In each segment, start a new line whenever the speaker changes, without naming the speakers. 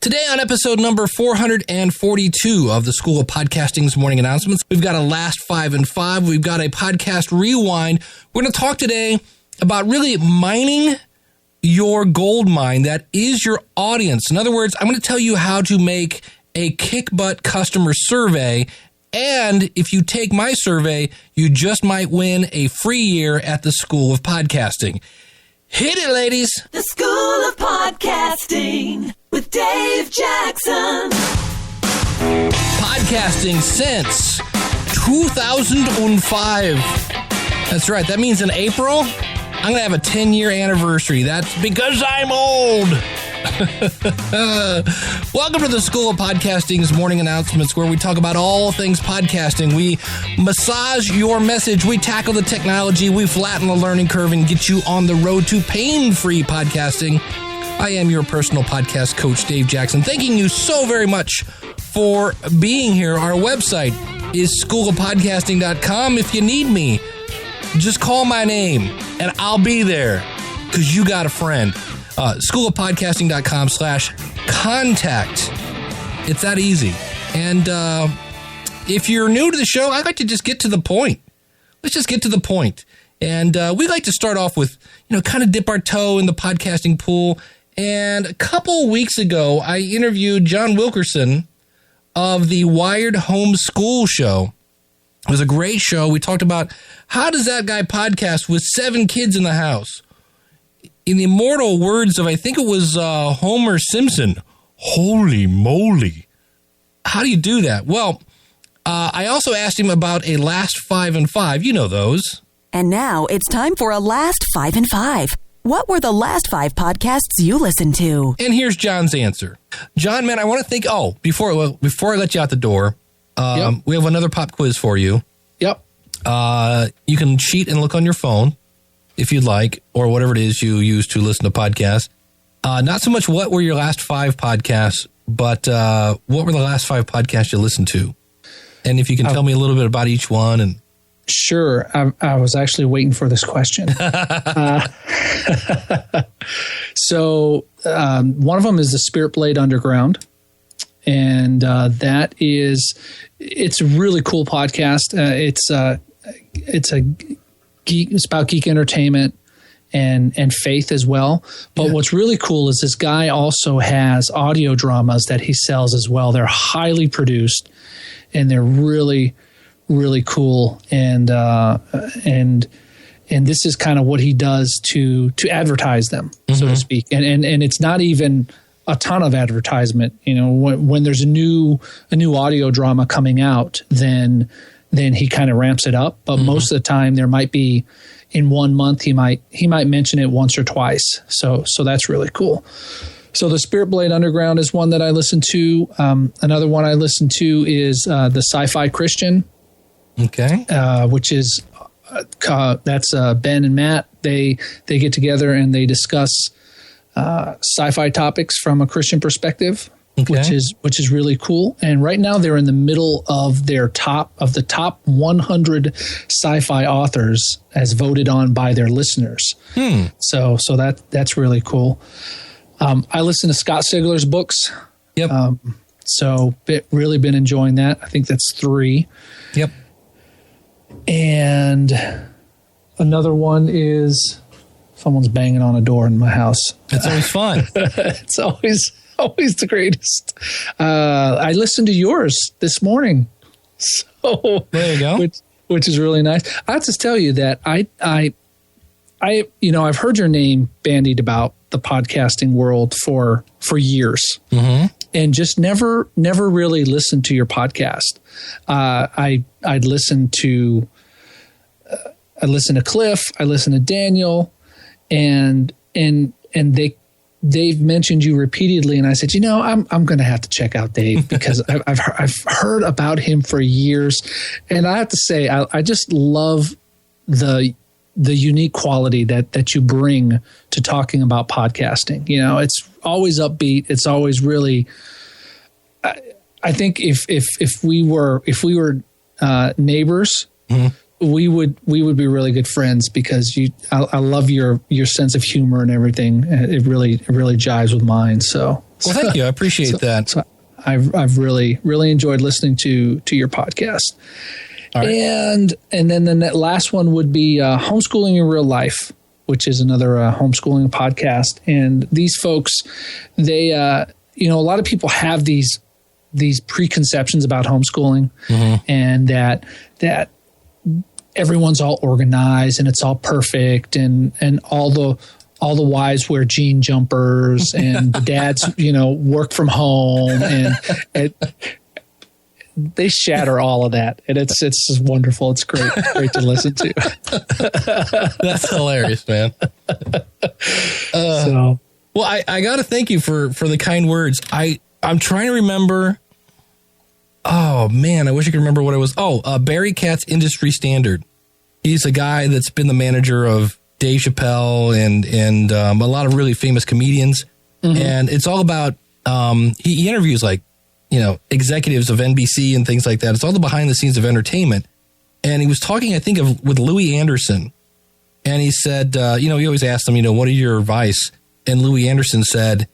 Today on episode number 442 of the School of Podcasting's morning announcements, we've got a last 5 and 5. We've got a podcast rewind. We're going to talk today about really mining your gold mine that is your audience. In other words, I'm going to tell you how to make a kick-butt customer survey. And if you take my survey, you just might win a free year at the School of Podcasting. Hit it, ladies.
The School of Podcasting with Dave Jackson.
Podcasting since 2005. That's right. That means in April, I'm going to have a 10-year anniversary. That's because I'm old. Welcome to the School of Podcasting's morning announcements, where we talk about all things podcasting. We massage your message. We tackle the technology. We flatten the learning curve and get you on the road to pain-free podcasting. I am your personal podcast coach, Dave Jackson. Thanking you so very much for being here. Our website is schoolofpodcasting.com. If you need me, just call my name and I'll be there because you got a friend. Schoolofpodcasting.com/contact. It's that easy. And if you're new to the show, I'd like to just get to the point. Let's just get to the point. And we like to start off with, kind of dip our toe in the podcasting pool. And a couple weeks ago, I interviewed John Wilkerson of the Wired Homeschool Show. It was a great show. We talked about how does that guy podcast with 7 kids in the house? In the immortal words of, I think it was Homer Simpson, holy moly. How do you do that? Well, I also asked him about a last 5 and 5. You know those.
And now it's time for a last 5 and 5. What were the last 5 podcasts you listened to?
And here's John's answer. John, man, I want to thank, before I let you out the door, we have another pop quiz for you.
Yep.
You can cheat and look on your phone if you'd like, or whatever it is you use to listen to podcasts. Not so much what were your last 5 podcasts, but what were the last 5 podcasts you listened to? And if you can tell me a little bit about each one. And
Sure. I was actually waiting for this question. So one of them is the Spirit Blade Underground. And it's a really cool podcast. It's about geek entertainment and faith as well. But what's really cool is this guy also has audio dramas that he sells as well. They're highly produced and they're really, really cool. And this is kind of what he does to advertise them, so to speak. And it's not even a ton of advertisement. When there's a new audio drama coming out, then he kind of ramps it up. But most of the time there might be, in 1 month, he might mention it once or twice. So that's really cool. So the Spirit Blade Underground is one that I listen to. Another one I listen to is the Sci-Fi Christian. Okay. Which is that's Ben and Matt. They get together and they discuss sci-fi topics from a Christian perspective. Okay. Which is really cool. And right now they're in the middle of the top 100 sci-fi authors as voted on by their listeners. So that's really cool. I listen to Scott Sigler's books. Yep. Really been enjoying that. I think that's 3. Yep. And another one is someone's banging on a door in my house.
It's always fun.
It's always the greatest. I listened to yours this morning. So
there you go.
Which is really nice. I have to tell you that I've heard your name bandied about the podcasting world for years. And just never really listened to your podcast. I'd listen to Cliff, I listened to Daniel, and they've mentioned you repeatedly, and I said, I'm going to have to check out Dave because I've heard about him for years, and I have to say I just love the unique quality that you bring to talking about podcasting. It's always upbeat. It's always really. I think if we were neighbors, we would be really good friends because I love your sense of humor and everything. It really jives with mine. So
Well, thank you. I appreciate that.
So I've really, really enjoyed listening to your podcast.
All right.
And then the last one would be Homeschooling in Real Life, which is another homeschooling podcast. And these folks, they, a lot of people have these preconceptions about homeschooling, and that everyone's all organized and it's all perfect, and all the wives wear jean jumpers and the dads, work from home, and they shatter all of that. And it's just wonderful. It's great to listen to.
That's hilarious, man. Well, I got to thank you for the kind words. I'm trying to remember. Oh man, I wish I could remember what it was. Barry Katz Industry Standard. He's a guy that's been the manager of Dave Chappelle and a lot of really famous comedians. And it's all about, he interviews executives of NBC and things like that. It's all the behind the scenes of entertainment. And he was talking, I think, with Louis Anderson. And he said, he always asked him, what are your advice? And Louis Anderson said,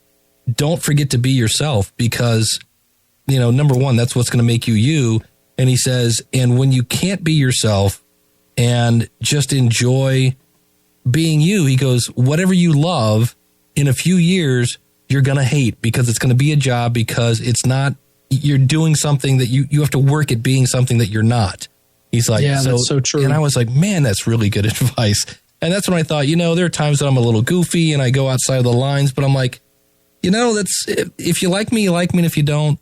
don't forget to be yourself, because, number one, that's what's going to make you you. And he says, and when you can't be yourself and just enjoy being you, he goes, whatever you love in a few years, you're going to hate, because it's going to be a job, because it's not, you're doing something that you have to work at being something that you're not. He's like,
yeah, that's so true.
And I was like, man, that's really good advice. And that's when I thought, there are times that I'm a little goofy and I go outside of the lines, but I'm like, that's, if you like me, you like me. And if you don't,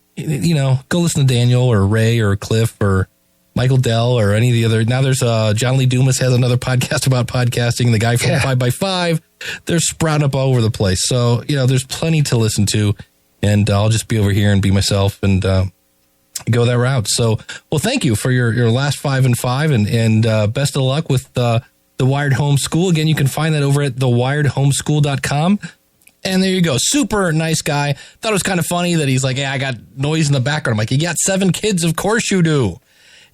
go listen to Daniel or Ray or Cliff or Michael Dell or any of the other. Now there's John Lee Dumas has another podcast about podcasting. The guy from 5x5, they're sprouting up all over the place. So, there's plenty to listen to, and I'll just be over here and be myself and go that route. So, well, thank you for your last 5 and 5, and best of luck with the Wired Homeschool. Again, you can find that over at thewiredhomeschool.com. And there you go. Super nice guy. Thought it was kind of funny that he's like, I got noise in the background. I'm like, you got 7 kids? Of course you do.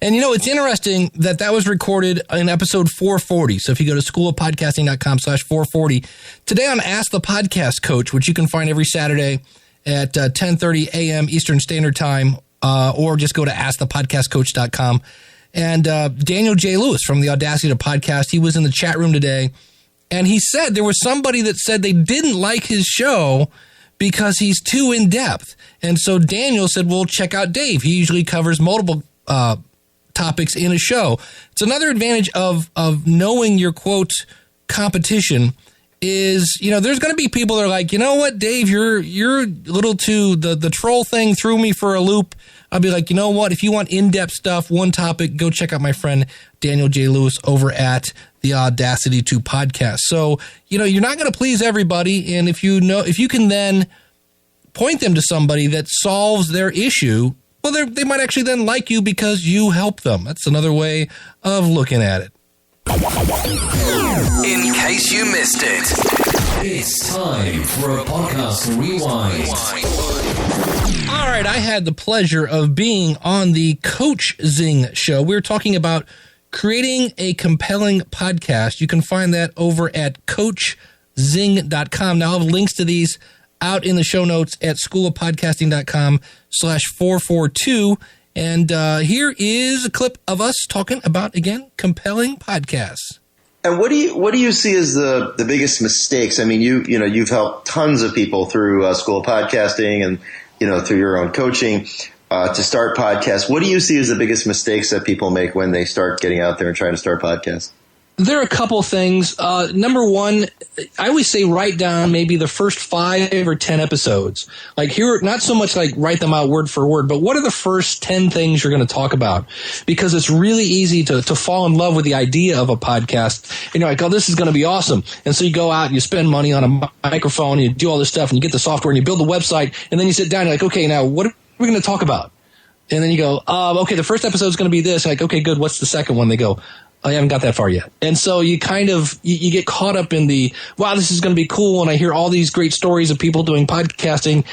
And, it's interesting that was recorded in episode 440. So if you go to schoolofpodcasting.com/440, today on Ask the Podcast Coach, which you can find every Saturday at 10:30 a.m. Eastern Standard Time, or just go to askthepodcastcoach.com. And Daniel J. Lewis from the Audacity to Podcast, he was in the chat room today. And he said there was somebody that said they didn't like his show because he's too in-depth. And so Daniel said, well, check out Dave. He usually covers multiple topics in a show. It's another advantage of knowing your, quote, competition is, there's going to be people that are like, what, Dave, you're a little too, the troll thing threw me for a loop. I'll be like, what, if you want in-depth stuff, one topic, go check out my friend Daniel J. Lewis over at the Audacity to Podcast. So, you're not going to please everybody. And if you can then point them to somebody that solves their issue, well, they might actually then like you because you help them. That's another way of looking at it.
In case you missed it, it's time for a podcast rewind.
All right, I had the pleasure of being on the Coach Zing show. We were talking about creating a compelling podcast. You can find that over at coachzing.com. Now, I'll have links to these out in the show notes at schoolofpodcasting.com/442. And here is a clip of us talking about, again, compelling podcasts.
And what do you see as the biggest mistakes? I mean, you've helped tons of people through School of Podcasting and, through your own coaching to start podcasts. What do you see as the biggest mistakes that people make when they start getting out there and trying to start podcasts?
There are a couple things. Number one, I always say write down maybe the first 5 or 10 episodes. Like here, not so much like write them out word for word, but what are the first 10 things you're going to talk about? Because it's really easy to fall in love with the idea of a podcast. And you're like, oh, this is going to be awesome. And so you go out and you spend money on a microphone and you do all this stuff and you get the software and you build the website. And then you sit down and you're like, okay, now what are we going to talk about? And then you go, okay, the first episode is going to be this. Like, okay, good. What's the second one? They go, I haven't got that far yet. And so you kind of, you get caught up in the, wow, this is going to be cool. And I hear all these great stories of people doing podcasting.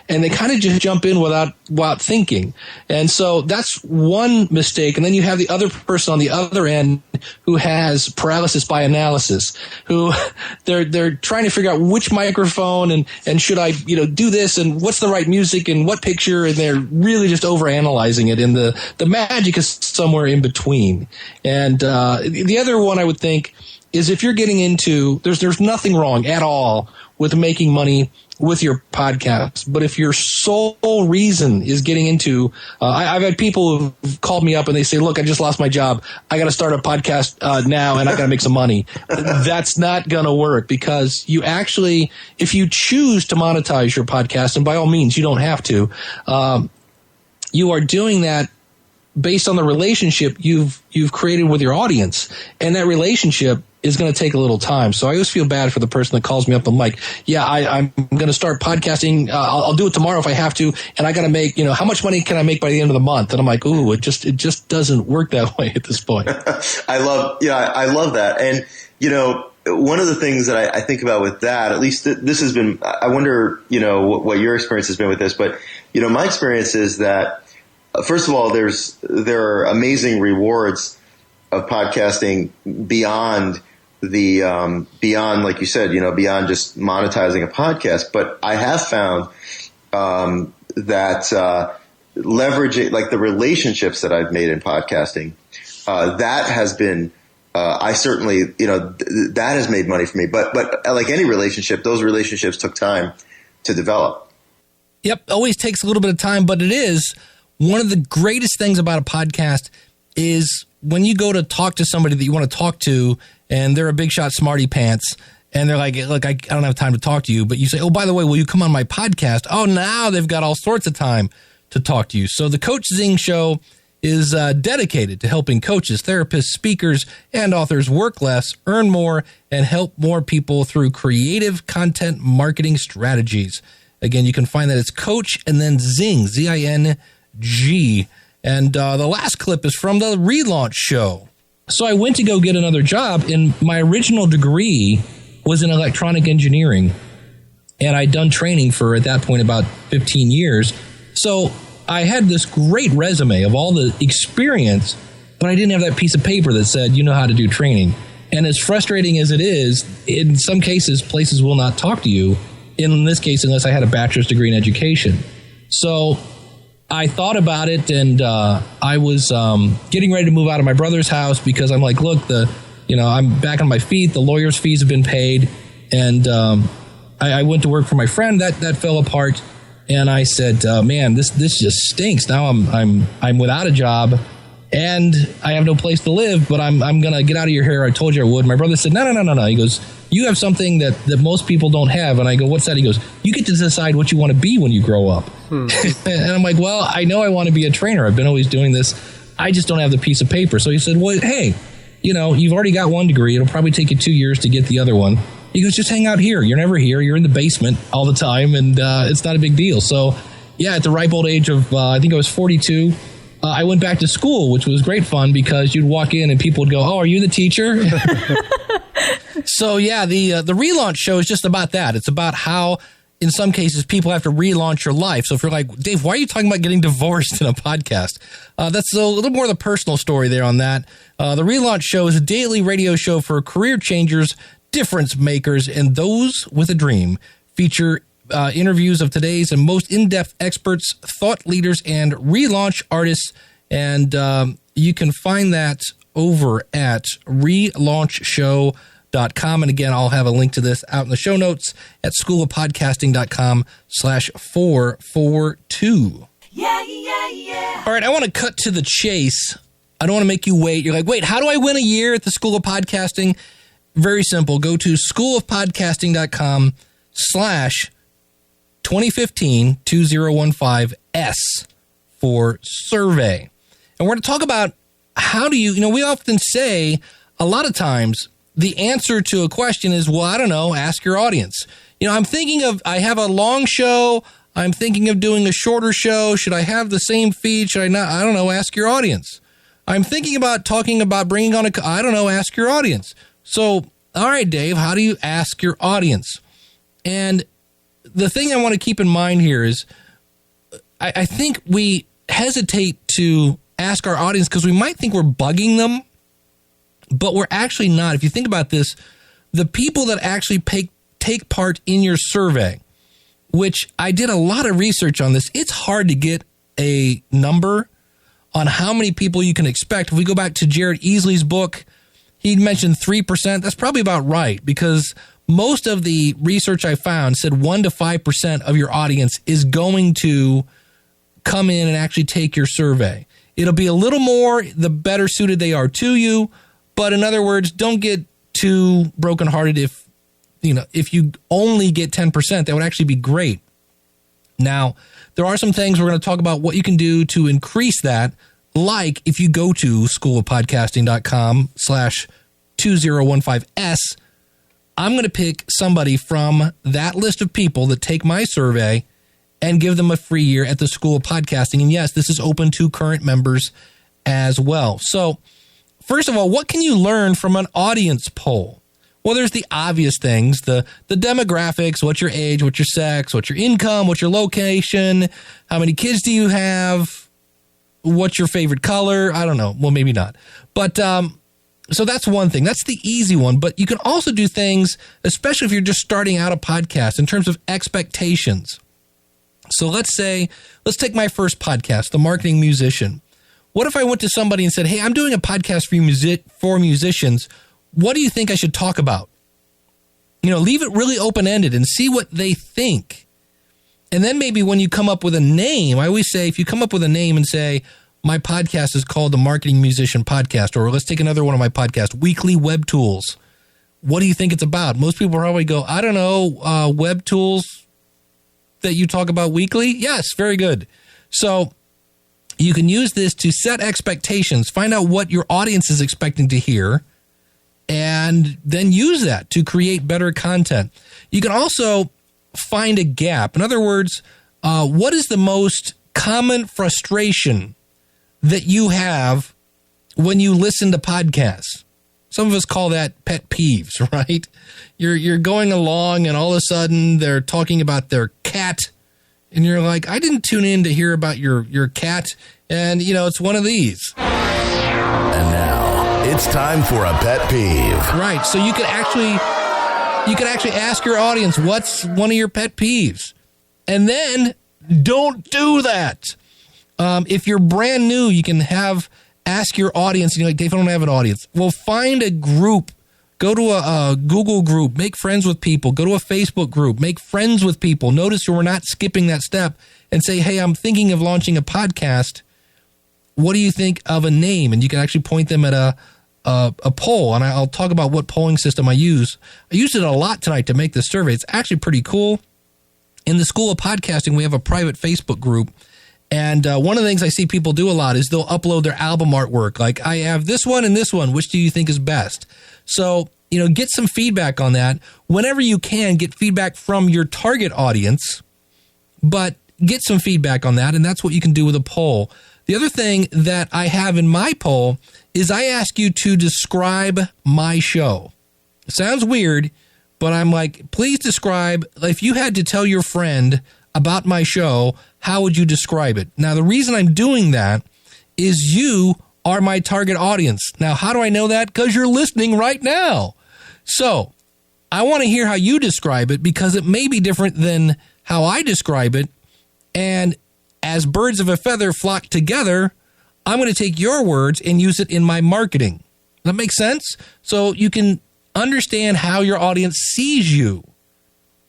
and they kind of just jump in without thinking. And so that's one mistake. And then you have the other person on the other end who has paralysis by analysis, who they're trying to figure out which microphone and should I, do this and what's the right music and what picture, and they're really just overanalyzing it. And the magic is somewhere in between. And the other one I would think is if you're getting into, there's nothing wrong at all with making money with your podcast. But if your sole reason is getting into, I've had people who've called me up and they say, look, I just lost my job. I got to start a podcast now and I got to make some money. That's not going to work, because you actually, if you choose to monetize your podcast, and by all means, you don't have to, you are doing that based on the relationship you've created with your audience. And that relationship is going to take a little time. So I always feel bad for the person that calls me up. I'm like, yeah, I'm going to start podcasting. I'll do it tomorrow if I have to. And I got to make, how much money can I make by the end of the month? And I'm like, ooh, it just doesn't work that way at this point.
I love that. And, one of the things that I think about with that, at least this has been, I wonder, what your experience has been with this, but, my experience is that, first of all, there are amazing rewards of podcasting beyond like you said, beyond just monetizing a podcast. But I have found that leveraging, like the relationships that I've made in podcasting, that has been, I certainly, that has made money for me. But like any relationship, those relationships took time to develop.
Yep, always takes a little bit of time, but it is one of the greatest things about a podcast is when you go to talk to somebody that you want to talk to, and they're a big shot smarty pants, and they're like, look, I don't have time to talk to you. But you say, oh, by the way, will you come on my podcast? Oh, now they've got all sorts of time to talk to you. So the Coach Zing Show is dedicated to helping coaches, therapists, speakers, and authors work less, earn more, and help more people through creative content marketing strategies. Again, you can find that it's Coach and then Zing, Z-I-N-G. And the last clip is from the relaunch show. So I went to go get another job, and my original degree was in electronic engineering. And I'd done training for, at that point, about 15 years. So I had this great resume of all the experience, but I didn't have that piece of paper that said, you know how to do training. And as frustrating as it is, in some cases, places will not talk to you. In this case, unless I had a bachelor's degree in education. So I thought about it, and I was getting ready to move out of my brother's house because I'm like, look, I'm back on my feet. The lawyer's fees have been paid, and I went to work for my friend. That fell apart, and I said, man, this just stinks. Now I'm without a job, and I have no place to live. But I'm gonna get out of your hair. I told you I would. My brother said, no. He goes, you have something that most people don't have. And I go, what's that? He goes, you get to decide what you want to be when you grow up. And I'm like, well, I know I want to be a trainer. I've been always doing this. I just don't have the piece of paper. So he said, well, hey, you've already got one degree. It'll probably take you 2 years to get the other one. He goes, just hang out here. You're never here. You're in the basement all the time. And it's not a big deal. So yeah, at the ripe old age of, I think I was 42, I went back to school, which was great fun because you'd walk in and people would go, oh, are you the teacher? So yeah, the relaunch show is just about that. It's about how, in some cases, people have to relaunch your life. So if you're like, Dave, why are you talking about getting divorced in a podcast? That's a little more of the personal story there on that. The relaunch show is a daily radio show for career changers, difference makers, and those with a dream. Feature interviews of today's and most in-depth experts, thought leaders, and relaunch artists. And you can find that over at relaunchshow.com. And again, I'll have a link to this out in the show notes at schoolofpodcasting.com/442.
Yeah.
All right, I want to cut to the chase. I don't want to make you wait. You're like, wait, how do I win a year at the School of Podcasting? Very simple. Go to schoolofpodcasting.com/2015-2015S for survey. And we're going to talk about how do you, we often say a lot of times the answer to a question is, well, I don't know, ask your audience. I'm thinking I have a long show. I'm thinking of doing a shorter show. Should I have the same feed? Should I not? I don't know, ask your audience. I'm thinking about talking about bringing on I don't know, ask your audience. So, all right, Dave, how do you ask your audience? And the thing I want to keep in mind here is I think we hesitate to ask our audience because we might think we're bugging them, but we're actually not. If you think about this, the people that actually take part in your survey, which I did a lot of research on this, it's hard to get a number on how many people you can expect. If we go back to Jared Easley's book, he mentioned 3%. That's probably about right, because most of the research I found said 1 to 5% of your audience is going to come in and actually take your survey. It'll be a little more the better suited they are to you, but in other words, don't get too brokenhearted if you only get 10%. That would actually be great. Now, there are some things we're going to talk about what you can do to increase that, like if you go to schoolofpodcasting.com/2015S, I'm going to pick somebody from that list of people that take my survey and give them a free year at the School of Podcasting. And yes, this is open to current members as well. So, first of all, what can you learn from an audience poll? Well, there's the obvious things, the demographics, what's your age, what's your sex, what's your income, what's your location, how many kids do you have, what's your favorite color? I don't know. Well, maybe not. But so that's one thing. That's the easy one. But you can also do things, especially if you're just starting out a podcast, in terms of expectations. So let's take my first podcast, The Marketing Musician. What if I went to somebody and said, hey, I'm doing a podcast for musicians. What do you think I should talk about? Leave it really open-ended and see what they think. And then maybe when you come up with a name, I always say if you come up with a name and say, my podcast is called The Marketing Musician Podcast, or let's take another one of my podcasts, Weekly Web Tools. What do you think it's about? Most people probably go, I don't know, web tools that you talk about weekly? Yes, very good. So you can use this to set expectations, find out what your audience is expecting to hear, and then use that to create better content. You can also find a gap. In other words, what is the most common frustration that you have when you listen to podcasts? Some of us call that pet peeves, right? You're going along and all of a sudden they're talking about their cat and you're like, I didn't tune in to hear about your cat, and it's one of these.
And now it's time for a pet peeve.
Right. So you could actually ask your audience, what's one of your pet peeves? And then don't do that. If you're brand new, you can ask your audience, and you're like, Dave, I don't have an audience. Well, find a group. Go to a Google group, make friends with people. Go to a Facebook group, make friends with people. Notice we're not skipping that step and say, hey, I'm thinking of launching a podcast. What do you think of a name? And you can actually point them at a poll, and I'll talk about what polling system I use. I used it a lot tonight to make this survey. It's actually pretty cool. In the School of Podcasting, we have a private Facebook group. And one of the things I see people do a lot is they'll upload their album artwork. Like, I have this one and this one. Which do you think is best? So, get some feedback on that. Whenever you can, get feedback from your target audience, but get some feedback on that. And that's what you can do with a poll. The other thing that I have in my poll is I ask you to describe my show. It sounds weird, but I'm like, please describe. If you had to tell your friend about my show, how would you describe it? Now, the reason I'm doing that is you are my target audience. Now, how do I know that? Because you're listening right now. So I want to hear how you describe it, because it may be different than how I describe it. And as birds of a feather flock together, I'm going to take your words and use it in my marketing. Does that make sense? So you can understand how your audience sees you,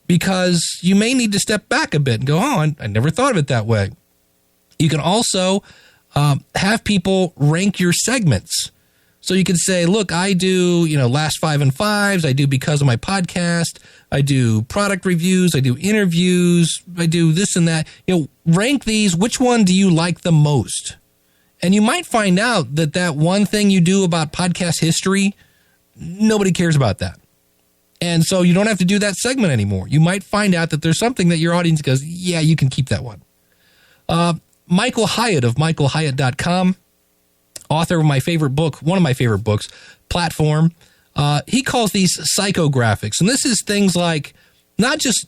because you may need to step back a bit and go, oh, I never thought of it that way. You can also have people rank your segments. So you can say, look, I do, last 5 and 5s. I do because of my podcast. I do product reviews. I do interviews. I do this and that. Rank these. Which one do you like the most? And you might find out that one thing you do about podcast history, nobody cares about that. And so you don't have to do that segment anymore. You might find out that there's something that your audience goes, yeah, you can keep that one. Michael Hyatt of michaelhyatt.com, author of my favorite book, one of my favorite books, Platform. He calls these psychographics. And this is things like not just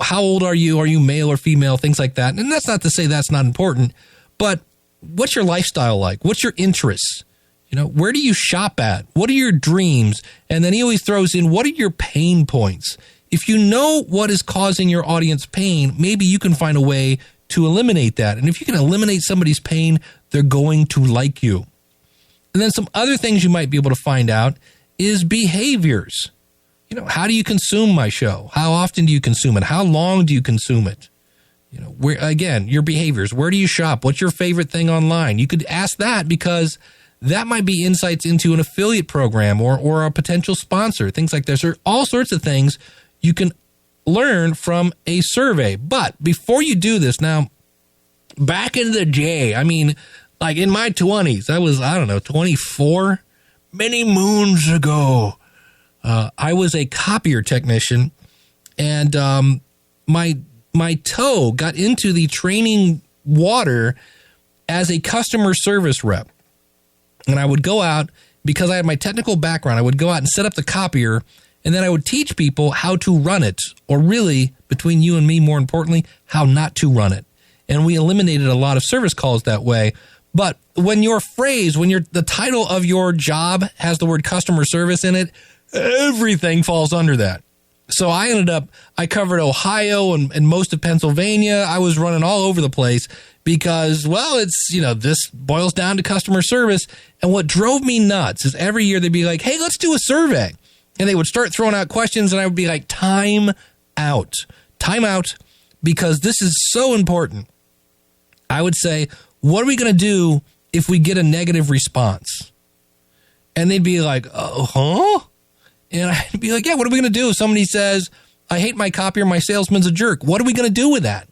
how old are you? Are you male or female? Things like that. And that's not to say that's not important, but what's your lifestyle like? What's your interests? Where do you shop at? What are your dreams? And then he always throws in, what are your pain points? If you know what is causing your audience pain, maybe you can find a way to eliminate that. And if you can eliminate somebody's pain, they're going to like you. And then some other things you might be able to find out is behaviors. How do you consume my show? How often do you consume it? How long do you consume it? Where, again, your behaviors. Where do you shop? What's your favorite thing online? You could ask that because that might be insights into an affiliate program or a potential sponsor, things like this. There are all sorts of things you can learn from a survey. But before you do this, now, back in the day, like in my 20s, I was, 24, many moons ago. I was a copier technician, and my toe got into the training water as a customer service rep. And I would go out, because I had my technical background, I would go out and set up the copier, and then I would teach people how to run it, or really, between you and me, more importantly, how not to run it. And we eliminated a lot of service calls that way. But when the title of your job has the word customer service in it, everything falls under that. So I covered Ohio and most of Pennsylvania. I was running all over the place because, this boils down to customer service. And what drove me nuts is every year they'd be like, hey, let's do a survey. And they would start throwing out questions, and I would be like, time out, because this is so important. I would say, what are we going to do if we get a negative response? And they'd be like, huh? And I'd be like, yeah, what are we going to do if somebody says, I hate my copier, my salesman's a jerk? What are we going to do with that?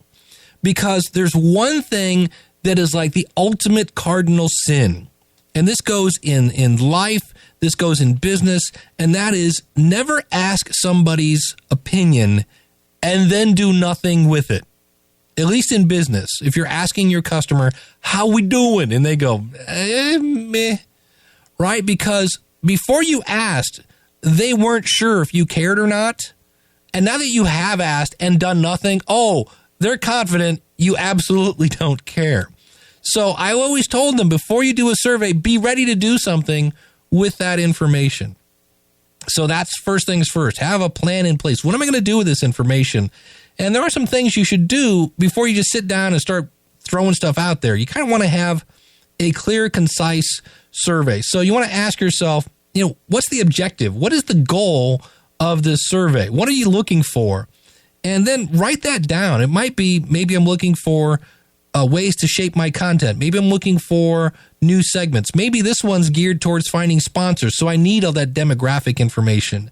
Because there's one thing that is like the ultimate cardinal sin. And this goes in life, this goes in business, and that is never ask somebody's opinion and then do nothing with it. At least in business, if you're asking your customer, how we doing? And they go, meh, right? Because before you asked, they weren't sure if you cared or not. And now that you have asked and done nothing, they're confident you absolutely don't care. So I always told them, before you do a survey, be ready to do something with that information. So that's first things first. Have a plan in place. What am I going to do with this information? And there are some things you should do before you just sit down and start throwing stuff out there. You kind of want to have a clear, concise survey. So you want to ask yourself, what's the objective? What is the goal of this survey? What are you looking for? And then write that down. It might be, maybe I'm looking for ways to shape my content. Maybe I'm looking for new segments. Maybe this one's geared towards finding sponsors, so I need all that demographic information.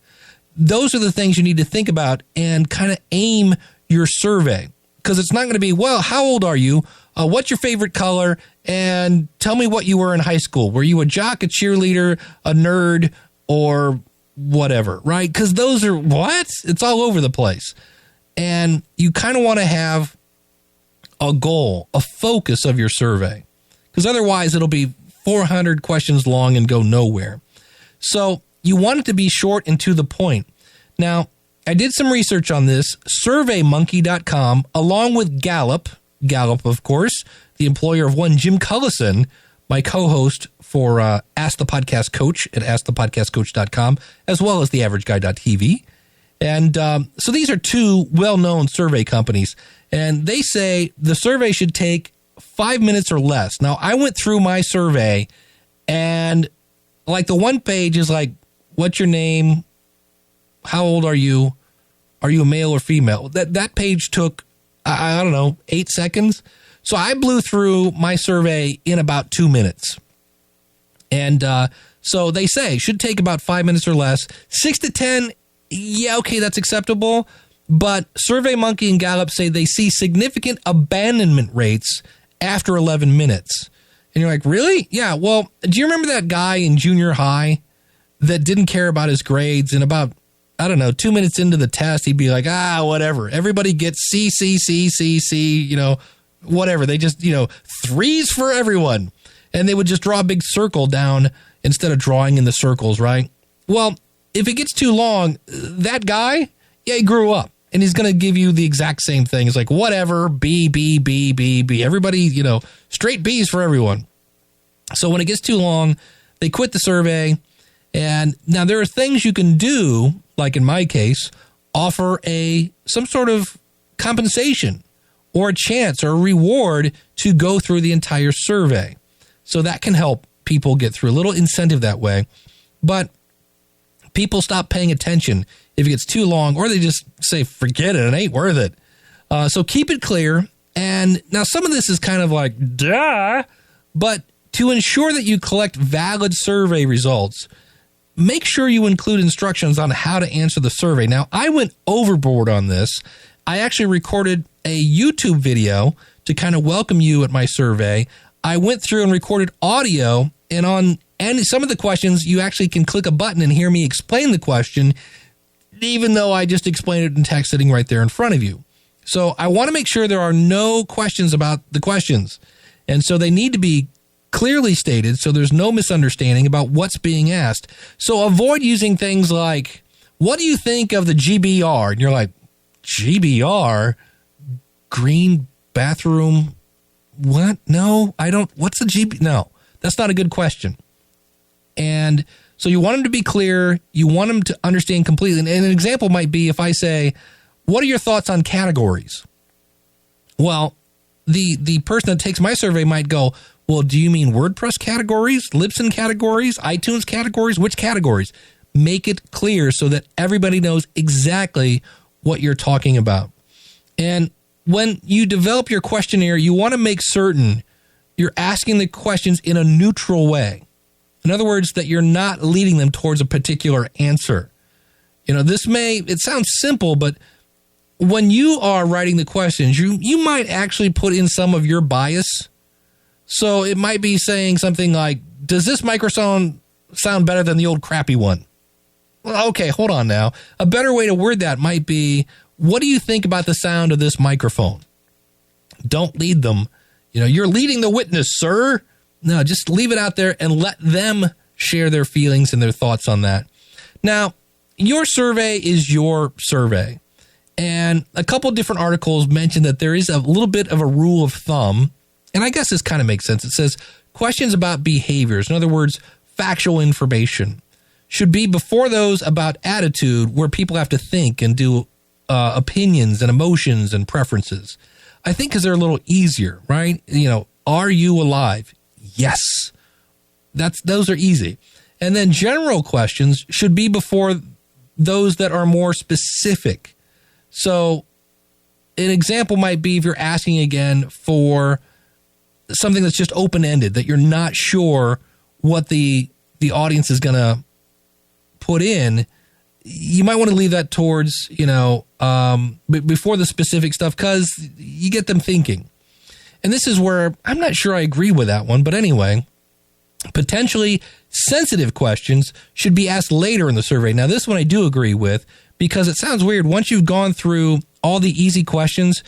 Those are the things you need to think about and kind of aim your survey. Because it's not going to be, how old are you? What's your favorite color? And tell me what you were in high school. Were you a jock, a cheerleader, a nerd, or whatever, right? Because those are, it's all over the place. And you kind of want to have a goal, a focus of your survey. Because otherwise it'll be 400 questions long and go nowhere. So you want it to be short and to the point. Now, I did some research on this. SurveyMonkey.com, along with Gallup, of course, the employer of one Jim Cullison, my co-host for Ask the Podcast Coach at AskThePodcastCoach.com, as well as TheAverageGuy.tv. And so these are two well-known survey companies, and they say the survey should take 5 minutes or less. Now, I went through my survey, and like the one page is like, what's your name? How old are you? Are you a male or female? That page took, I don't know, 8 seconds. So I blew through my survey in about 2 minutes. And so they say should take about 5 minutes or less. 6 to 10, yeah, okay, that's acceptable. But SurveyMonkey and Gallup say they see significant abandonment rates after 11 minutes. And you're like, really? Yeah, well, do you remember that guy in junior high that didn't care about his grades, and about, 2 minutes into the test, he'd be like, whatever. Everybody gets C, whatever. They just, 3s for everyone. And they would just draw a big circle down instead of drawing in the circles, right? Well, if it gets too long, that guy, he grew up. and he's going to give you the exact same thing. It's like, whatever, B, B, B, B, B. Everybody, straight B's for everyone. So when it gets too long, they quit the survey. And now there are things you can do, like in my case, offer some sort of compensation or a chance or a reward to go through the entire survey. So that can help people get through, a little incentive that way. But people stop paying attention if it gets too long, or they just say, forget it ain't worth it. So keep it clear. And now some of this is kind of like, duh, but to ensure that you collect valid survey results, make sure you include instructions on how to answer the survey. Now, I went overboard on this. I actually recorded a YouTube video to kind of welcome you at my survey. I went through and recorded audio, and some of the questions, you actually can click a button and hear me explain the question, even though I just explained it in text sitting right there in front of you. So I want to make sure there are no questions about the questions. And so they need to be clearly stated so there's no misunderstanding about what's being asked. So avoid using things like, what do you think of the GBR? And you're like, GBR? Green bathroom? What? No, I don't. What's the GB? No, that's not a good question. And so you want them to be clear. You want them to understand completely. And an example might be if I say, what are your thoughts on categories? Well, the person that takes my survey might go, well, do you mean WordPress categories, Libsyn categories, iTunes categories? Which categories? Make it clear so that everybody knows exactly what you're talking about. And when you develop your questionnaire, you want to make certain you're asking the questions in a neutral way. In other words, that you're not leading them towards a particular answer. It sounds simple, but when you are writing the questions, you might actually put in some of your bias. So it might be saying something like, does this microphone sound better than the old crappy one? Well, okay, hold on now. A better way to word that might be, what do you think about the sound of this microphone? Don't lead them. You're leading the witness, sir. No, just leave it out there and let them share their feelings and their thoughts on that. Now, your survey is your survey. And a couple different articles mention that there is a little bit of a rule of thumb. And I guess this kind of makes sense. It says questions about behaviors, in other words, factual information, should be before those about attitude, where people have to think and do opinions and emotions and preferences. I think because they're a little easier, right? Are you alive? Yes. Those are easy. And then general questions should be before those that are more specific. So an example might be if you're asking again for something that's just open-ended, that you're not sure what the audience is going to put in, you might want to leave that towards, before the specific stuff, because you get them thinking. And this is where I'm not sure I agree with that one, but anyway, potentially sensitive questions should be asked later in the survey. Now, this one I do agree with, because it sounds weird. Once you've gone through all the easy questions,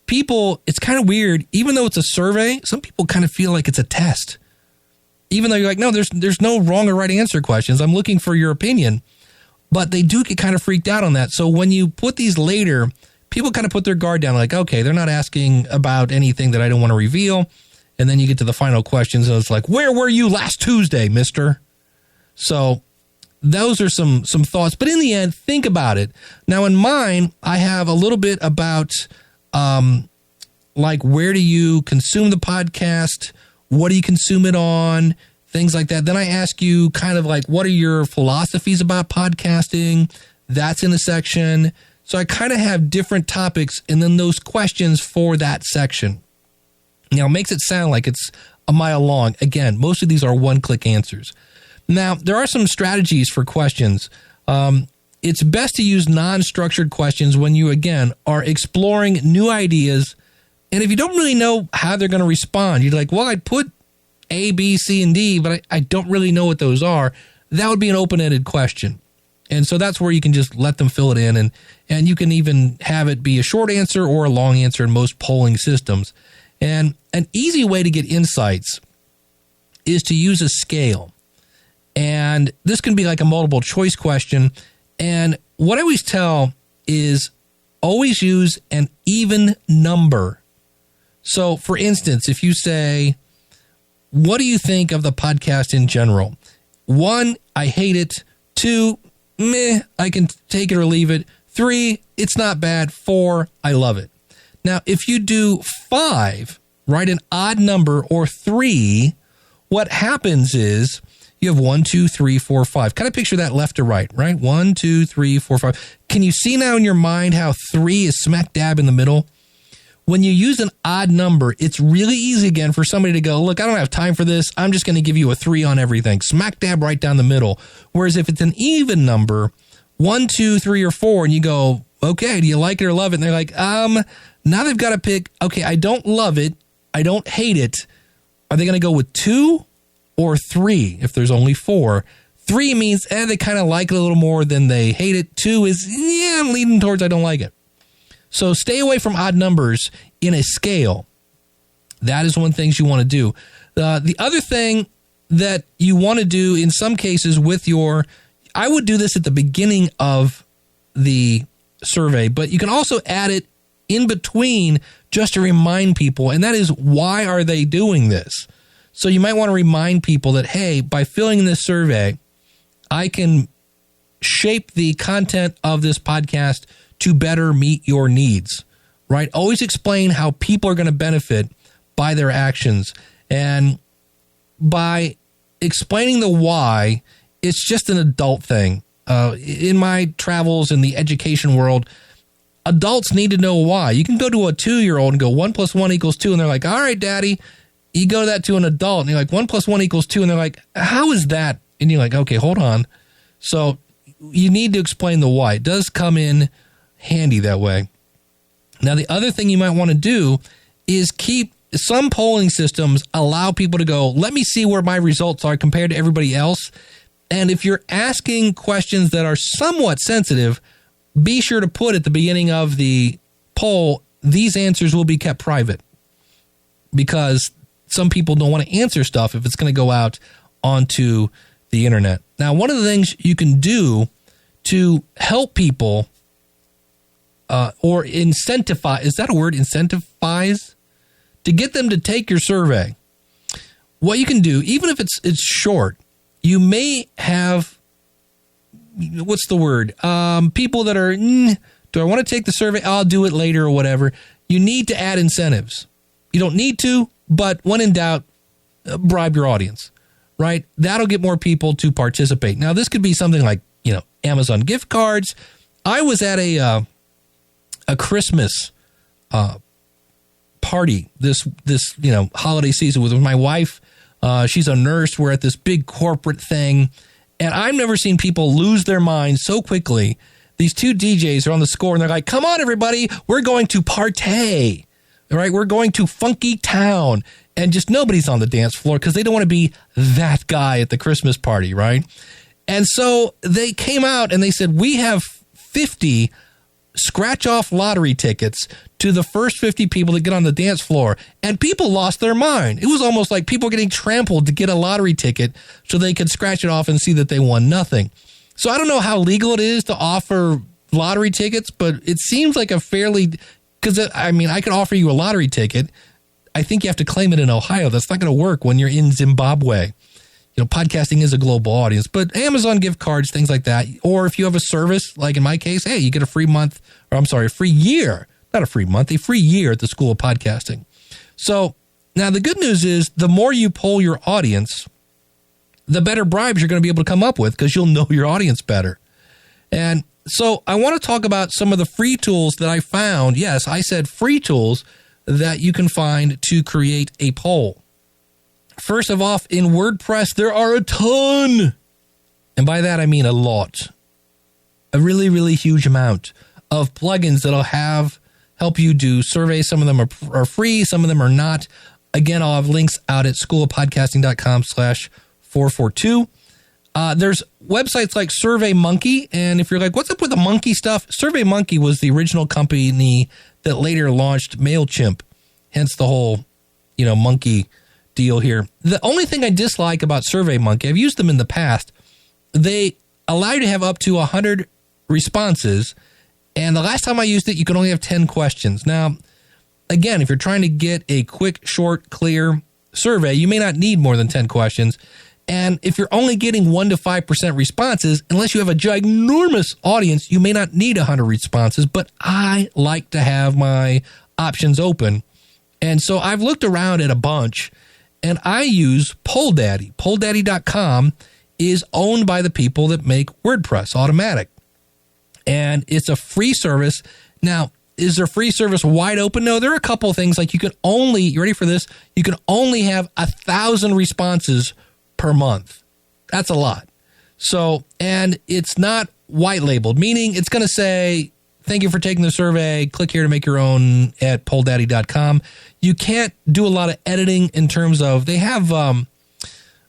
it's kind of weird. Even though it's a survey, some people kind of feel like it's a test. Even though you're like, no, there's no wrong or right answer questions. I'm looking for your opinion. But they do get kind of freaked out on that. So when you put these later, people kind of put their guard down, like, okay, they're not asking about anything that I don't want to reveal. And then you get to the final questions, and it's like, where were you last Tuesday, mister? So those are some thoughts. But in the end, think about it. Now, in mine, I have a little bit about, like, where do you consume the podcast? What do you consume it on? Things like that. Then I ask you kind of like, what are your philosophies about podcasting? That's in a section. So I kind of have different topics and then those questions for that section. Now, it makes it sound like it's a mile long. Again, most of these are one-click answers. Now, there are some strategies for questions. It's best to use non-structured questions when you, again, are exploring new ideas. And if you don't really know how they're going to respond, you're like, well, I'd put A, B, C, and D, but I don't really know what those are. That would be an open-ended question. And so that's where you can just let them fill it in. And you can even have it be a short answer or a long answer in most polling systems. And an easy way to get insights is to use a scale. And this can be like a multiple choice question. And what I always tell is always use an even number. So, for instance, if you say, what do you think of the podcast in general? 1, I hate it. 2, meh, I can take it or leave it. 3, it's not bad. 4, I love it. Now, if you do 5, write an odd number, or 3, what happens is you have 1, 2, 3, 4, 5. Kind of picture that left to right, right? 1, 2, 3, 4, 5. Can you see now in your mind how 3 is smack dab in the middle? When you use an odd number, it's really easy again for somebody to go, look, I don't have time for this. I'm just going to give you a 3 on everything. Smack dab right down the middle. Whereas if it's an even number, 1, 2, 3, or 4, and you go, okay, do you like it or love it? And they're like, now they've got to pick, okay, I don't love it. I don't hate it. Are they going to go with 2 or 3 if there's only 4? 3 means, they kind of like it a little more than they hate it. 2 is, I'm leaning towards I don't like it. So stay away from odd numbers in a scale. That is one of the things you want to do. The other thing that you want to do in some cases with I would do this at the beginning of the survey, but you can also add it in between just to remind people, and that is, why are they doing this? So you might want to remind people that, hey, by filling in this survey, I can shape the content of this podcast to better meet your needs, right? Always explain how people are going to benefit by their actions. And by explaining the why, it's just an adult thing. In my travels in the education world, adults need to know why. You can go to a 2-year-old and go 1 + 1 = 2, and they're like, all right, daddy. You go to that to an adult, and you're like, 1 + 1 = 2, and they're like, how is that? And you're like, okay, hold on. So you need to explain the why. It does come in handy that way. Now, the other thing you might want to do is keep some polling systems allow people to go, let me see where my results are compared to everybody else. And if you're asking questions that are somewhat sensitive, be sure to put at the beginning of the poll, these answers will be kept private, because some people don't want to answer stuff if it's going to go out onto the internet. Now, one of the things you can do to help people or incentivize, is that a word, incentivize? To get them to take your survey, what you can do, even if it's short, you may have, what's the word? People that are, do I want to take the survey? I'll do it later or whatever. You need to add incentives. You don't need to, but when in doubt, bribe your audience, right? That'll get more people to participate. Now, this could be something like, Amazon gift cards. I was at a Christmas party this holiday season with my wife. She's a nurse. We're at this big corporate thing, and I've never seen people lose their minds so quickly. These 2 DJs are on the score, and they're like, come on, everybody, we're going to partay. All right, we're going to Funky Town. And just nobody's on the dance floor because they don't want to be that guy at the Christmas party, right? And so they came out and they said, we have 50 scratch-off lottery tickets to the first 50 people that get on the dance floor. And people lost their mind. It was almost like people getting trampled to get a lottery ticket so they could scratch it off and see that they won nothing. So I don't know how legal it is to offer lottery tickets, but it seems like a fairly, because I could offer you a lottery ticket. I think you have to claim it in Ohio. That's not going to work when you're in Zimbabwe. Podcasting is a global audience, but Amazon gift cards, things like that. Or if you have a service, like in my case, hey, you get a free year, not a free month, a free year at the School of Podcasting. So now the good news is the more you poll your audience, the better bribes you're going to be able to come up with, because you'll know your audience better. And so I want to talk about some of the free tools that I found. Yes, I said free tools that you can find to create a poll. First of all, in WordPress, there are a ton. And by that, I mean a lot. A really, really huge amount of plugins that'll help you do surveys. Some of them are free. Some of them are not. Again, I'll have links out at schoolofpodcasting.com/442. There's websites like SurveyMonkey. And if you're like, what's up with the monkey stuff? SurveyMonkey was the original company that later launched MailChimp. Hence the whole, monkey deal here. The only thing I dislike about SurveyMonkey, I've used them in the past, they allow you to have up to 100 responses, And the last time I used it, you could only have 10 questions. Now, again, if you're trying to get a quick, short, clear survey, you may not need more than 10 questions. And if you're only getting 1 to 5% responses, unless you have a ginormous audience, you may not need 100 responses. But I like to have my options open. And so I've looked around at a bunch, and I use PollDaddy. PollDaddy.com is owned by the people that make WordPress Automatic. And it's a free service. Now, is their free service wide open? No, there are a couple of things like you ready for this? You can only have 1,000 responses per month. That's a lot. So, and it's not white labeled, meaning it's going to say, thank you for taking the survey. Click here to make your own at polldaddy.com. You can't do a lot of editing in terms of, they have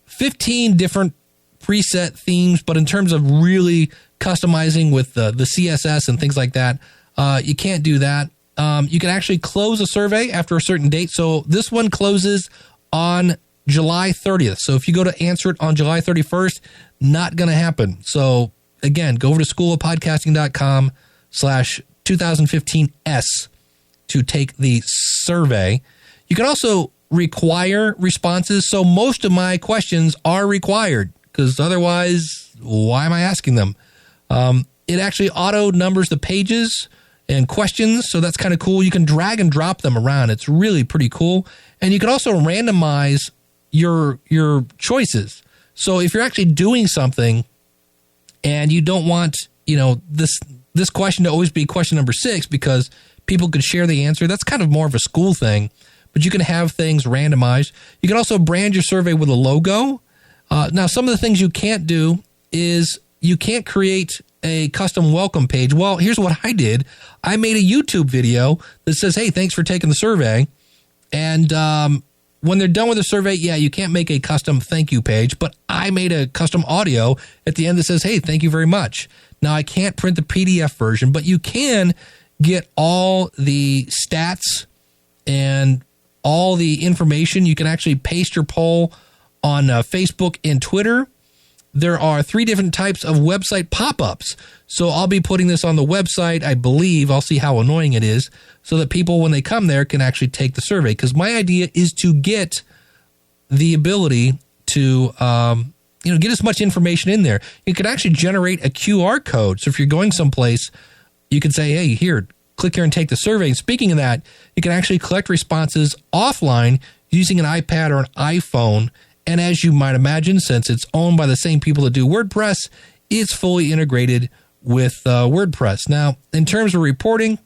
15 different preset themes, but in terms of really customizing with the CSS and things like that, you can't do that. You can actually close a survey after a certain date. So this one closes on July 30th. So if you go to answer it on July 31st, not going to happen. So again, go over to schoolofpodcasting.com/2015S to take the survey. You can also require responses. So most of my questions are required because otherwise, why am I asking them? It actually auto numbers the pages and questions. So that's kind of cool. You can drag and drop them around. It's really pretty cool. And you can also randomize your choices. So if you're actually doing something and you don't want, this question to always be question number 6 because people could share the answer, that's kind of more of a school thing, but you can have things randomized. You can also brand your survey with a logo. Now, some of the things you can't do is you can't create a custom welcome page. Well, here's what I did. I made a YouTube video that says, hey, thanks for taking the survey. And when they're done with the survey, yeah, you can't make a custom thank you page, but I made a custom audio at the end that says, hey, thank you very much. Now, I can't print the PDF version, but you can get all the stats and all the information. You can actually paste your poll on Facebook and Twitter. There are 3 different types of website pop-ups. So I'll be putting this on the website, I believe. I'll see how annoying it is so that people, when they come there, can actually take the survey. Because my idea is to get the ability to, get as much information in there. You could actually generate a QR code. So if you're going someplace, you could say, hey, here, click here and take the survey. And speaking of that, you can actually collect responses offline using an iPad or an iPhone. And as you might imagine, since it's owned by the same people that do WordPress, it's fully integrated with WordPress. Now, in terms of reporting,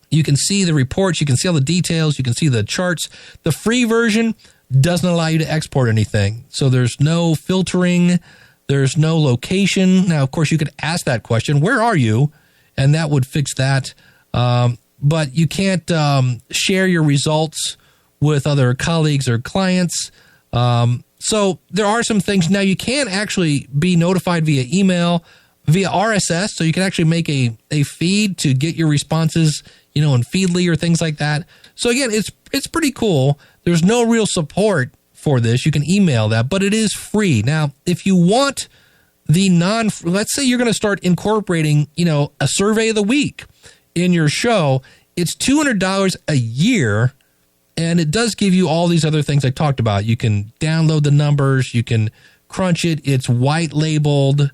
you can see the reports, you can see all the details, you can see the charts. The free version doesn't allow you to export anything. So there's no filtering, there's no location. Now, of course, you could ask that question, where are you? And that would fix that. But you can't share your results with other colleagues or clients. So there are some things. Now, you can actually be notified via email, via RSS, so you can actually make a feed to get your responses, in Feedly or things like that. So again, it's pretty cool. There's no real support for this. You can email that, but it is free. Now, if you want the let's say you're going to start incorporating, a survey of the week in your show, it's $200 a year. And it does give you all these other things I talked about. You can download the numbers. You can crunch it. It's white labeled.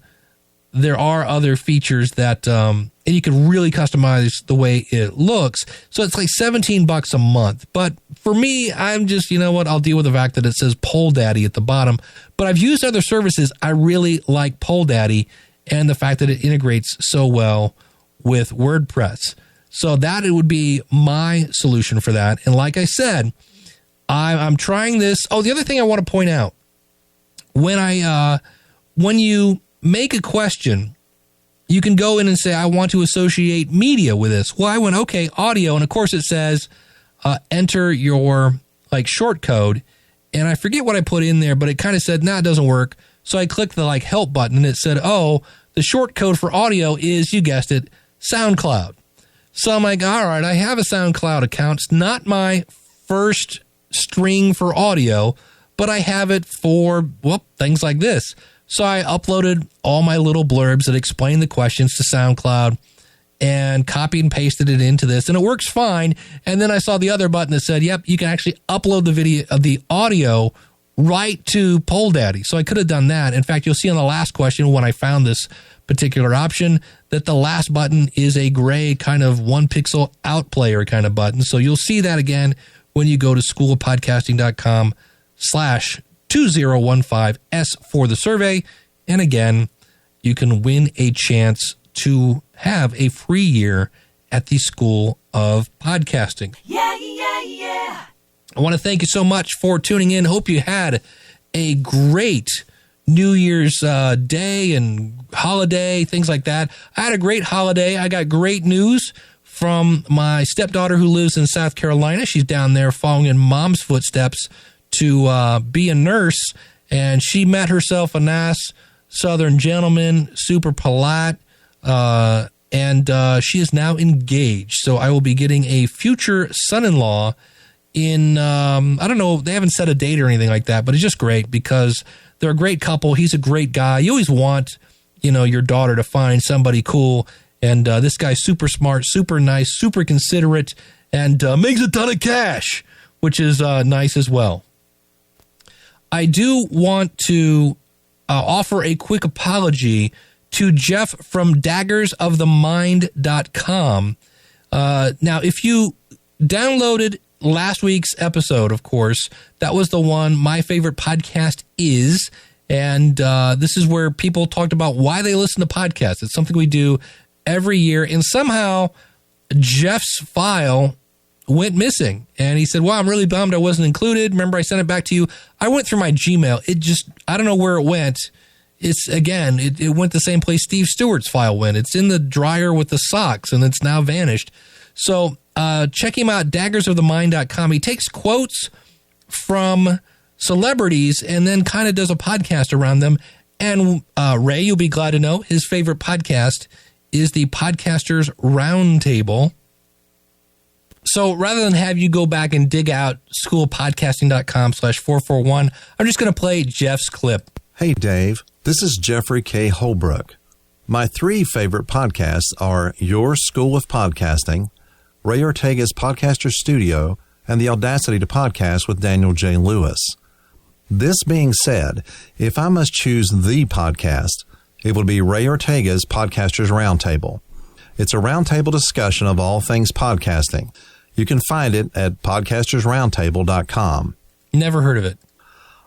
There are other features that, and you can really customize the way it looks. So it's like $17 a month. But for me, I'm just, I'll deal with the fact that it says PollDaddy at the bottom. But I've used other services. I really like PollDaddy and the fact that it integrates so well with WordPress. So that it would be my solution for that. And like I said, I'm trying this. Oh, the other thing I want to point out, when you make a question, you can go in and say, I want to associate media with this. Well, I went, okay, audio. And of course it says, enter your short code. And I forget what I put in there, but it kind of said, it doesn't work. So I clicked the help button and it said, oh, the short code for audio is, you guessed it, SoundCloud. So I'm like, all right, I have a SoundCloud account. It's not my first string for audio, but I have it for, things like this. So I uploaded all my little blurbs that explain the questions to SoundCloud, and copied and pasted it into this, and it works fine. And then I saw the other button that said, yep, you can actually upload the video of the audio right to Poll Daddy. So I could have done that. In fact, you'll see on the last question when I found this particular option that the last button is a gray kind of 1 pixel out player kind of button. So you'll see that again when you go to schoolofpodcasting.com/2015S for the survey. And again, you can win a chance to have a free year at the School of Podcasting.
Yeah, yeah, yeah.
I want to thank you so much for tuning in. Hope you had a great New Year's Day and holiday, things like that. I had a great holiday. I got great news from my stepdaughter who lives in South Carolina. She's down there following in mom's footsteps to be a nurse, and she met herself a nice Southern gentleman, super polite, and she is now engaged. So I will be getting a future son-in-law in, I don't know, they haven't set a date or anything like that, but it's just great because they're a great couple. He's a great guy. You always want, your daughter to find somebody cool. And this guy's super smart, super nice, super considerate, and makes a ton of cash, which is nice as well. I do want to offer a quick apology to Jeff from daggersofthemind.com. Now, if you downloaded last week's episode, of course, that was the one, My Favorite Podcast Is, and this is where people talked about why they listen to podcasts. It's something we do every year, and somehow Jeff's file went missing, and he said, well, I'm really bummed I wasn't included. Remember, I sent it back to you. I went through my Gmail. I don't know where it went. It went the same place Steve Stewart's file went. It's in the dryer with the socks, and it's now vanished. So check him out, daggersofthemind.com. He takes quotes from celebrities and then kind of does a podcast around them. And Ray, you'll be glad to know, his favorite podcast is the Podcasters Roundtable. So rather than have you go back and dig out schoolpodcasting.com/441, I'm just going to play Jeff's clip.
Hey, Dave. This is Jeffrey K. Holbrook. My 3 favorite podcasts are Your School of Podcasting, Ray Ortega's Podcaster Studio, and the Audacity to Podcast with Daniel J. Lewis. This being said, if I must choose the podcast, it would be Ray Ortega's Podcasters Roundtable. It's a roundtable discussion of all things podcasting. You can find it at podcastersroundtable.com.
Never heard of it.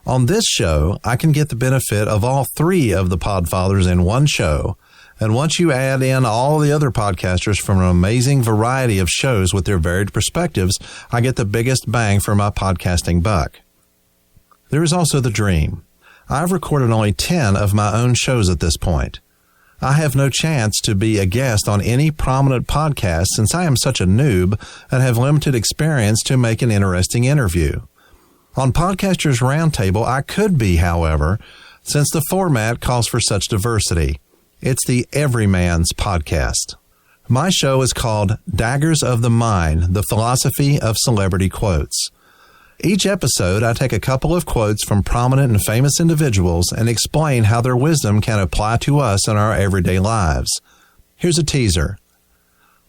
On this show, I can get the benefit of all 3 of the Podfathers in one show. And once you add in all the other podcasters from an amazing variety of shows with their varied perspectives, I get the biggest bang for my podcasting buck. There is also the dream. I've recorded only 10 of my own shows at this point. I have no chance to be a guest on any prominent podcast since I am such a noob and have limited experience to make an interesting interview. On Podcasters Roundtable, I could be, however, since the format calls for such diversity. It's the Everyman's Podcast. My show is called Daggers of the Mind, the Philosophy of Celebrity Quotes. Each episode, I take a couple of quotes from prominent and famous individuals and explain how their wisdom can apply to us in our everyday lives. Here's a teaser.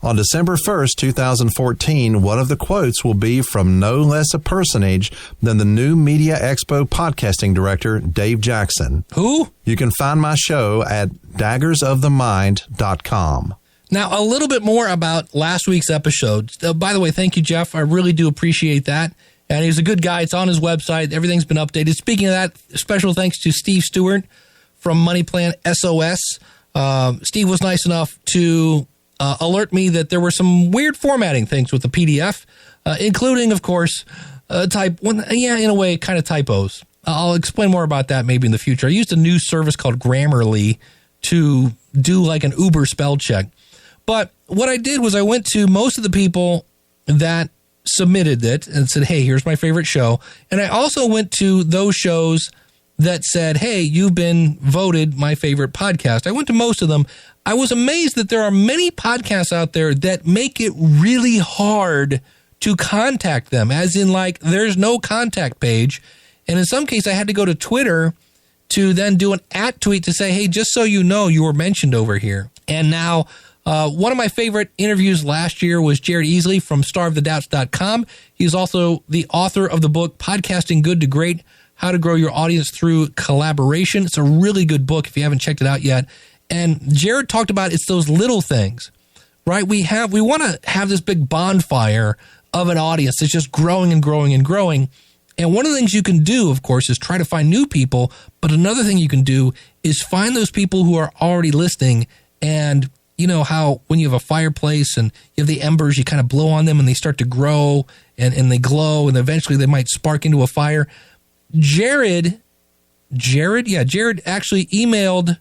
On December 1st, 2014, one of the quotes will be from no less a personage than the new Media Expo podcasting director, Dave Jackson.
Who?
You can find my show at daggersofthemind.com.
Now, a little bit more about last week's episode. By the way, thank you, Jeff. I really do appreciate that. And he's a good guy. It's on his website. Everything's been updated. Speaking of that, special thanks to Steve Stewart from Money Plan SOS. Steve was nice enough to alert me that there were some weird formatting things with the PDF, including, of course, in a way, kind of typos. I'll explain more about that maybe in the future. I used a new service called Grammarly to do like an Uber spell check. But what I did was I went to most of the people that submitted it and said, hey, here's my favorite show. And I also went to those shows that said, hey, you've been voted my favorite podcast. I went to most of them. I was amazed that there are many podcasts out there that make it really hard to contact them, as in like there's no contact page. And in some cases, I had to go to Twitter to then do an @ tweet to say, hey, just so you know, you were mentioned over here. And now One of my favorite interviews last year was Jared Easley from starvethedoubts.com. He's also the author of the book, Podcasting Good to Great, How to Grow Your Audience Through Collaboration. It's a really good book if you haven't checked it out yet. And Jared talked about it's those little things, right? We want to have this big bonfire of an audience that's just growing and growing and growing. And one of the things you can do, of course, is try to find new people. But another thing you can do is find those people who are already listening. And you know how when you have a fireplace and you have the embers, you kind of blow on them and they start to grow and they glow and eventually they might spark into a fire. Jared actually emailed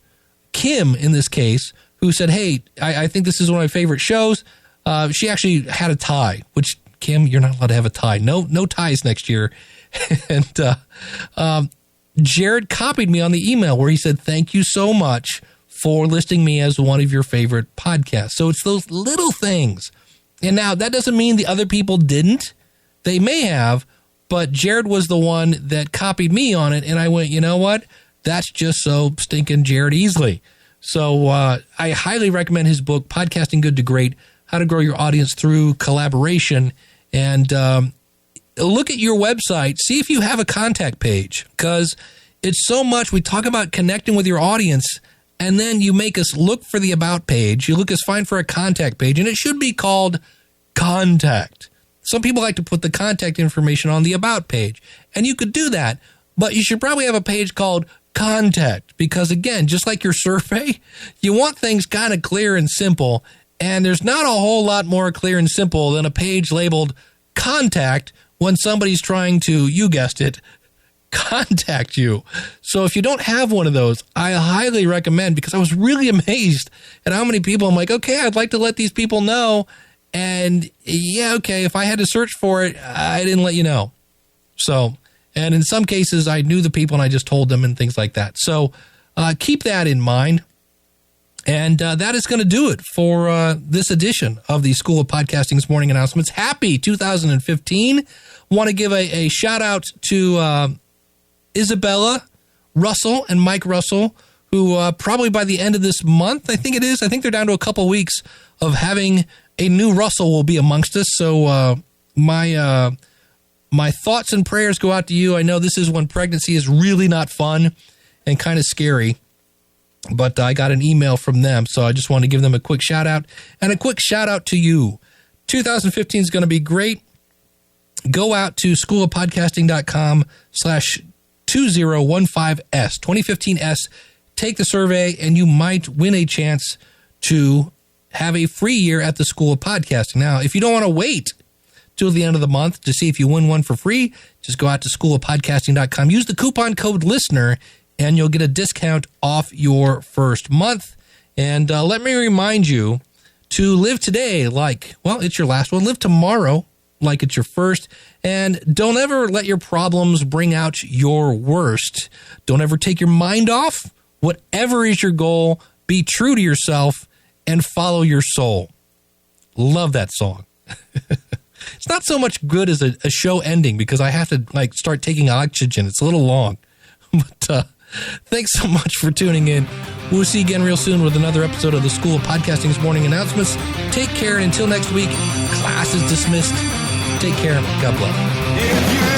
Kim in this case, who said, hey, I think this is one of my favorite shows. She actually had a tie, which, Kim, you're not allowed to have a tie. No ties next year. And Jared copied me on the email where he said, thank you so much for listing me as one of your favorite podcasts. So it's those little things. And now that doesn't mean the other people didn't. They may have, but Jared was the one that copied me on it. And I went, you know what? That's just so stinking Jared Easley. So I highly recommend his book, Podcasting Good to Great, How to Grow Your Audience Through Collaboration. And look at your website. See if you have a contact page, because it's so much. We talk about connecting with your audience, and then you make us look for the about page. You find for a contact page, and it should be called Contact. Some people like to put the contact information on the about page, and you could do that, but you should probably have a page called Contact, because again, just like your survey, you want things kind of clear and simple, and there's not a whole lot more clear and simple than a page labeled Contact when somebody's trying to, you guessed it, contact you. So if you don't have one of those, I highly recommend, because I was really amazed at how many people I'm like, okay, I'd like to let these people know. And yeah, okay, if I had to search for it, I didn't let you know. So, and in some cases, I knew the people and I just told them and things like that. So keep that in mind. And that is going to do it for this edition of the School of Podcasting's Morning Announcements. Happy 2015. Want to give a shout out to Isabella Russell and Mike Russell, who probably by the end of this month, I think they're down to a couple weeks of having a new Russell will be amongst us. So my thoughts and prayers go out to you. I know this is when pregnancy is really not fun and kind of scary, but I got an email from them, so I just want to give them a quick shout out, and a quick shout out to you. 2015 is going to be great. Go out to schoolofpodcasting.com/2015S, 2015S. Take the survey, and you might win a chance to have a free year at the School of Podcasting. Now, if you don't want to wait till the end of the month to see if you win one for free, just go out to schoolofpodcasting.com. Use the coupon code LISTENER, and you'll get a discount off your first month. And let me remind you to live today like, well, it's your last one. Live tomorrow like it's your first. And don't ever let your problems bring out your worst. Don't ever take your mind off. Whatever is your goal, be true to yourself and follow your soul. Love that song. It's not so much good as a show ending, because I have to start taking oxygen. It's a little long. But thanks so much for tuning in. We'll see you again real soon with another episode of the School of Podcasting's Morning Announcements. Take care, and until next week, class is dismissed. Take care. God bless.